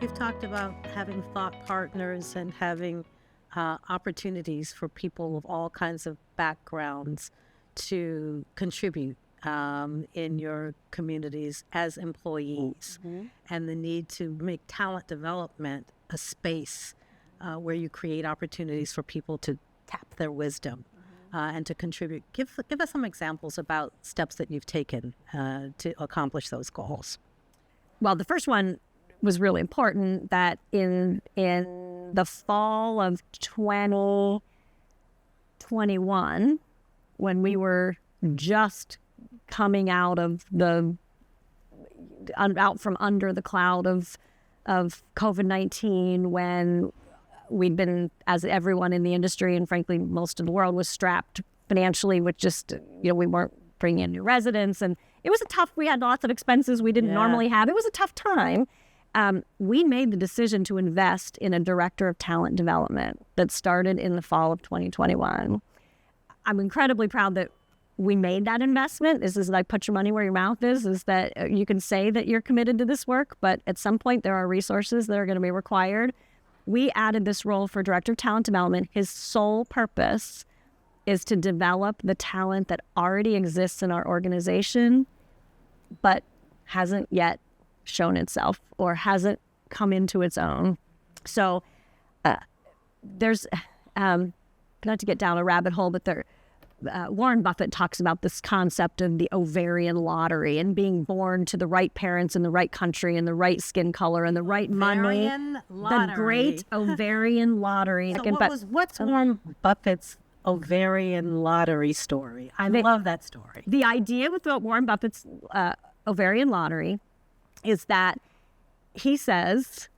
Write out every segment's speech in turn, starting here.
You've talked about having thought partners and having opportunities for people of all kinds of backgrounds to contribute in your communities as employees, and the need to make talent development a space where you create opportunities for people to tap their wisdom and to contribute. Give us some examples about steps that you've taken to accomplish those goals. Well, the first one was really important, that in the fall of 2021, when we were just coming out from under the cloud of COVID-19, when we'd been, as everyone in the industry and frankly most of the world, was strapped financially with just, we weren't bringing in new residents, and it was we had lots of expenses we didn't normally have. It was a tough time. We made the decision to invest in a director of talent development that started in the fall of 2021. I'm incredibly proud that we made that investment. This is like, put your money where your mouth is that you can say that you're committed to this work, but at some point there are resources that are going to be required. We added this role for director of talent development. His sole purpose is to develop the talent that already exists in our organization, but hasn't yet shown itself or hasn't come into its own. So there's, not to get down a rabbit hole, but Warren Buffett talks about this concept of the ovarian lottery and being born to the right parents in the right country and the right skin color and the right money. The great ovarian lottery. So what's Warren Buffett's ovarian lottery story? I love that story. The idea with Warren Buffett's ovarian lottery is that he says,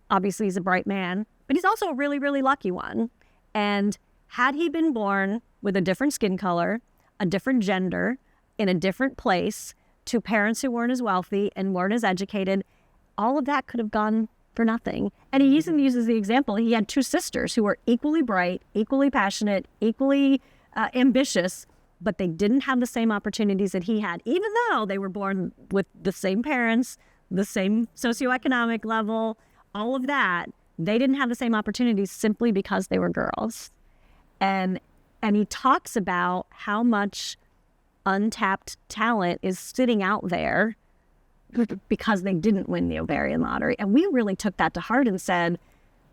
obviously he's a bright man, but he's also a really, really lucky one. And had he been born with a different skin color, a different gender, in a different place, to parents who weren't as wealthy and weren't as educated, all of that could have gone for nothing. And he even uses the example, he had two sisters who were equally bright, equally passionate, equally ambitious, but they didn't have the same opportunities that he had, even though they were born with the same parents, the same socioeconomic level, all of that. They didn't have the same opportunities simply because they were girls. And he talks about how much untapped talent is sitting out there because they didn't win the ovarian lottery. And we really took that to heart and said,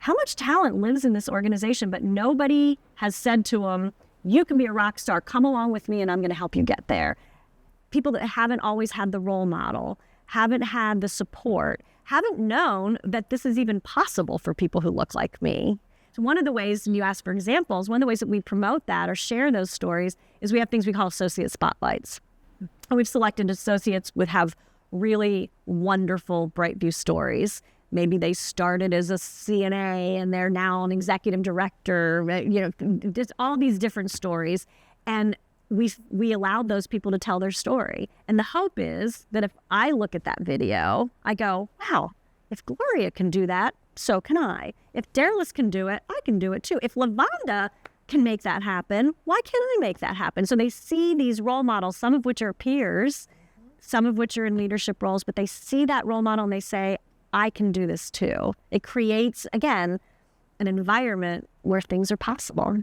how much talent lives in this organization, but nobody has said to them, you can be a rock star, come along with me and I'm going to help you get there. People that haven't always had the role model, haven't had the support, haven't known that this is even possible for people who look like me. So one of the ways, and you ask for examples, one of the ways that we promote that or share those stories is we have things we call associate spotlights. And we've selected associates who have really wonderful Brightview stories. Maybe they started as a CNA and they're now an executive director, just all these different stories. And we allowed those people to tell their story. And the hope is that if I look at that video, I go, wow, if Gloria can do that, so can I. If Darylus can do it, I can do it too. If Lavonda can make that happen, why can't I make that happen? So they see these role models, some of which are peers, some of which are in leadership roles, but they see that role model and they say, I can do this too. It creates, again, an environment where things are possible.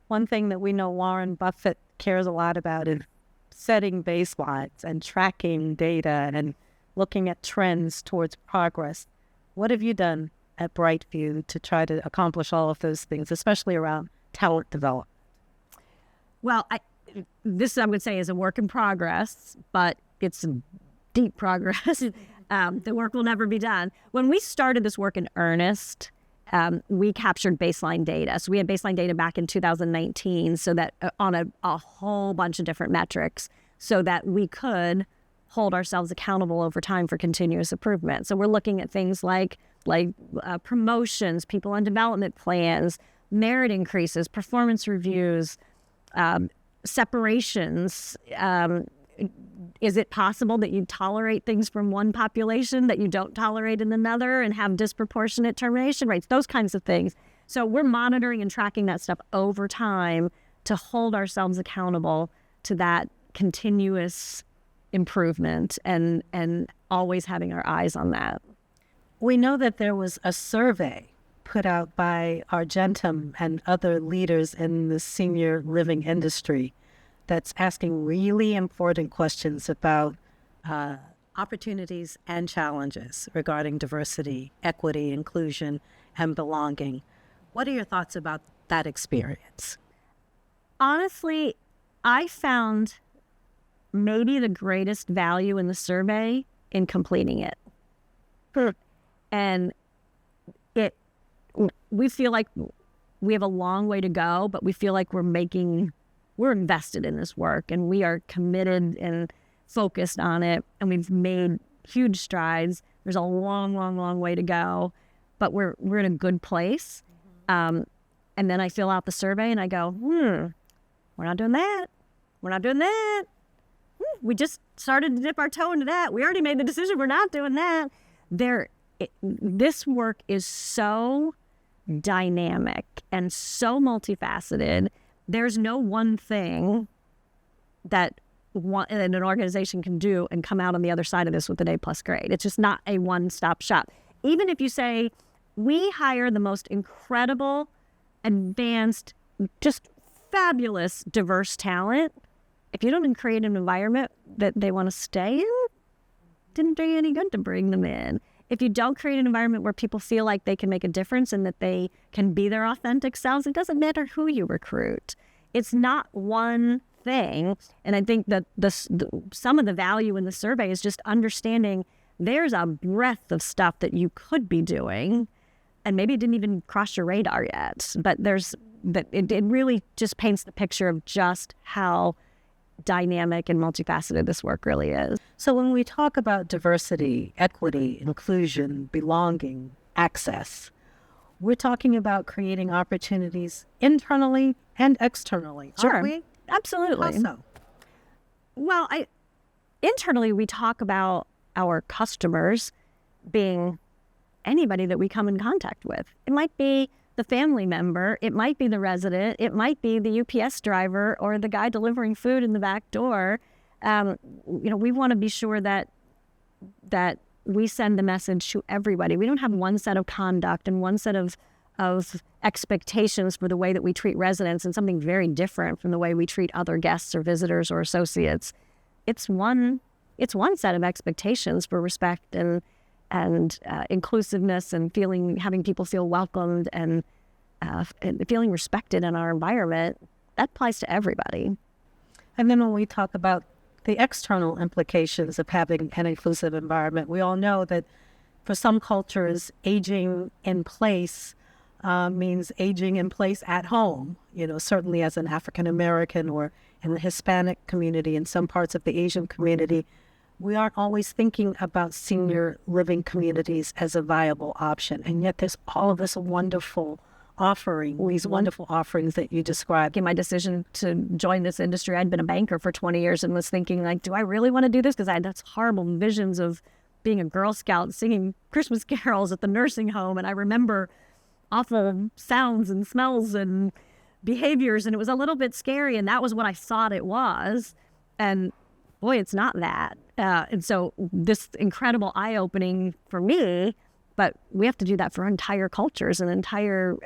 One thing that we know Warren Buffett cares a lot about is setting baselines and tracking data and looking at trends towards progress. What have you done at Brightview to try to accomplish all of those things, especially around talent development? Well, this I would say is a work in progress, but it's deep progress. The work will never be done. When we started this work in earnest, we captured baseline data. So we had baseline data back in 2019, so that on a whole bunch of different metrics, so that we could hold ourselves accountable over time for continuous improvement. So we're looking at things like promotions, people on development plans, merit increases, performance reviews, separations. Is it possible that you tolerate things from one population that you don't tolerate in another and have disproportionate termination rates? Those kinds of things. So we're monitoring and tracking that stuff over time to hold ourselves accountable to that continuous improvement and always having our eyes on that. We know that there was a survey put out by Argentum and other leaders in the senior living industry that's asking really important questions about opportunities and challenges regarding diversity, equity, inclusion, and belonging. What are your thoughts about that experience? Honestly, I found maybe the greatest value in the survey in completing it. And we feel like we have a long way to go, but we feel like we're invested in this work, and we are committed and focused on it, and we've made huge strides. There's a long, long, long way to go, but we're in a good place. And then I fill out the survey and I go, we're not doing that. We're not doing that. We just started to dip our toe into that. We already made the decision. We're not doing that. This work is so dynamic and so multifaceted. There's no one thing that an organization can do and come out on the other side of this with an A+ grade. It's just not a one-stop shop. Even if you say, we hire the most incredible, advanced, just fabulous, diverse talent, if you don't create an environment that they want to stay in, didn't do you any good to bring them in. If you don't create an environment where people feel like they can make a difference and that they can be their authentic selves, it doesn't matter who you recruit. It's not one thing. And I think that some of the value in the survey is just understanding there's a breadth of stuff that you could be doing, and maybe it didn't even cross your radar yet. But it really just paints the picture of just how dynamic and multifaceted this work really is. So when we talk about diversity, equity, inclusion, belonging, access, we're talking about creating opportunities internally and externally, aren't we? Absolutely. How so? Well, internally, we talk about our customers being anybody that we come in contact with. It might be the family member, it might be the resident, it might be the UPS driver or the guy delivering food in the back door. We want to be sure that we send the message to everybody. We don't have one set of conduct and one set of expectations for the way that we treat residents and something very different from the way we treat other guests or visitors or associates. It's one set of expectations for respect and inclusiveness and having people feel welcomed and feeling respected in our environment. That applies to everybody. And then when we talk about the external implications of having an inclusive environment, we all know that for some cultures, aging in place means aging in place at home. Certainly as an African American or in the Hispanic community, in some parts of the Asian community, we aren't always thinking about senior living communities as a viable option. And yet there's all of this wonderful these wonderful offerings that you described. In my decision to join this industry, I'd been a banker for 20 years and was thinking, do I really want to do this? Because I had those horrible visions of being a Girl Scout singing Christmas carols at the nursing home. And I remember awful sounds and smells and behaviors, and it was a little bit scary. And that was what I thought it was. And boy, it's not that. And so this incredible eye-opening for me, but we have to do that for entire cultures and entire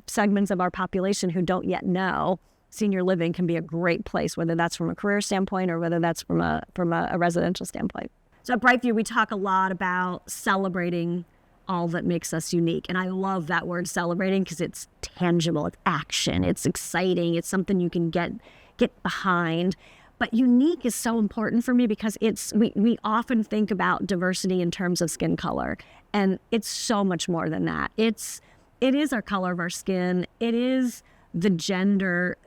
segments of our population who don't yet know senior living can be a great place, whether that's from a career standpoint or whether that's from a residential standpoint. So at Brightview, we talk a lot about celebrating all that makes us unique. And I love that word celebrating because it's tangible, it's action, it's exciting, it's something you can get behind. But unique is so important for me because we often think about diversity in terms of skin color, and it's so much more than that. It is our color of our skin. It is the gender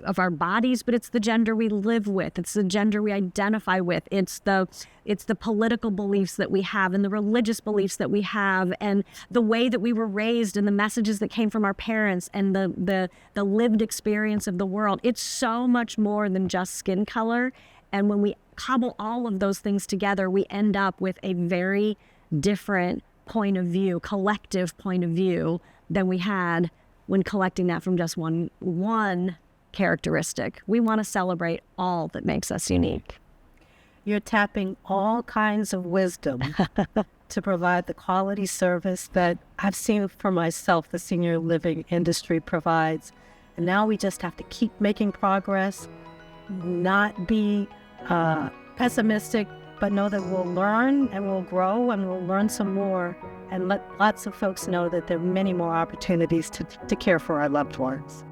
of our bodies, but it's the gender we live with. It's the gender we identify with. It's the political beliefs that we have and the religious beliefs that we have and the way that we were raised and the messages that came from our parents and the lived experience of the world. It's so much more than just skin color. And when we cobble all of those things together, we end up with a very different point of view, collective point of view than we had when collecting that from just one characteristic. We want to celebrate all that makes us unique. You're tapping all kinds of wisdom to provide the quality service that I've seen for myself the senior living industry provides. And now we just have to keep making progress, not be pessimistic, but know that we'll learn and we'll grow and we'll learn some more, and let lots of folks know that there are many more opportunities to care for our loved ones.